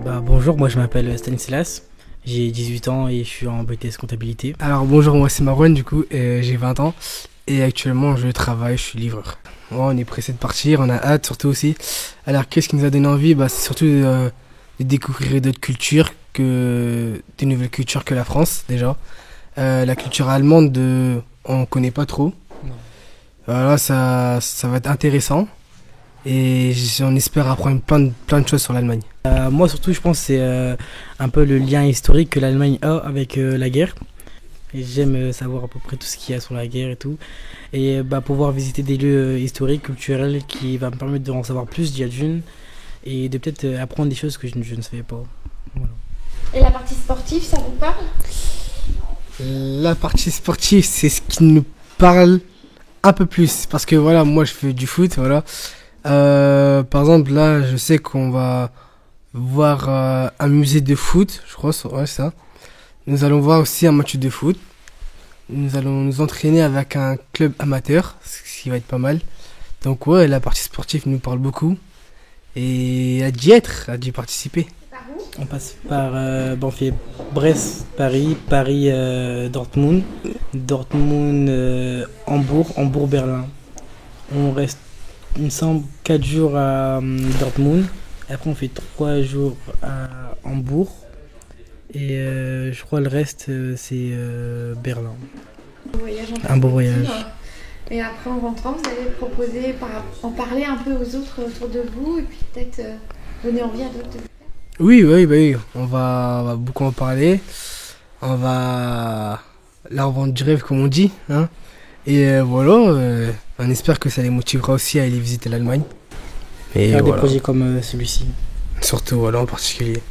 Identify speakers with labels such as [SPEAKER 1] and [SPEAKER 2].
[SPEAKER 1] Bonjour, moi je m'appelle Stanislas, j'ai 18 ans et je suis en BTS comptabilité.
[SPEAKER 2] Alors bonjour, moi c'est Marwan du coup, j'ai 20 ans et actuellement je travaille, je suis livreur. On est pressé de partir, on a hâte surtout aussi. Alors qu'est-ce qui nous a donné envie? C'est surtout de découvrir d'autres cultures, des nouvelles cultures que la France déjà. La culture allemande, on connaît pas trop.
[SPEAKER 1] Non.
[SPEAKER 2] Voilà, ça va être intéressant et on espère apprendre plein de choses sur l'Allemagne.
[SPEAKER 1] Moi surtout je pense que c'est un peu le lien historique que l'Allemagne a avec la guerre. Et j'aime savoir à peu près tout ce qu'il y a sur la guerre et tout. Et pouvoir visiter des lieux historiques, culturels qui va me permettre d'en savoir plus déjà d'une et de peut-être apprendre des choses que je ne savais pas. Voilà.
[SPEAKER 3] Et la partie sportive, ça vous parle?
[SPEAKER 2] La partie sportive, c'est ce qui nous parle un peu plus. Parce que voilà, moi je fais du foot, voilà. Par exemple, là, je sais qu'on va voir un musée de foot, je crois, ouais, ça. Nous allons voir aussi un match de foot. Nous allons nous entraîner avec un club amateur, ce qui va être pas mal. Donc ouais, la partie sportive nous parle beaucoup. Et à d'y être, à d'y participer.
[SPEAKER 3] Par où?
[SPEAKER 1] On passe par, on fait Brest, Paris, Paris, Dortmund, Dortmund, Hambourg, Hambourg, Berlin. On reste, il me semble, 4 jours à Dortmund. Après, on fait 3 jours à Hambourg. Et je crois le reste, c'est Berlin.
[SPEAKER 3] Voyage en
[SPEAKER 1] Un beau
[SPEAKER 3] perspective.
[SPEAKER 1] voyage.
[SPEAKER 3] Et après, en rentrant, vous allez proposer, en parler un peu aux autres autour de vous et puis peut-être donner envie à d'autres de le faire.
[SPEAKER 2] Oui, on va beaucoup en parler. On va leur vendre du rêve, comme on dit, hein. Et voilà, on espère que ça les motivera aussi à aller visiter l'Allemagne. Et
[SPEAKER 1] Faire des
[SPEAKER 2] voilà,
[SPEAKER 1] projets comme celui-ci.
[SPEAKER 2] surtout voilà en particulier.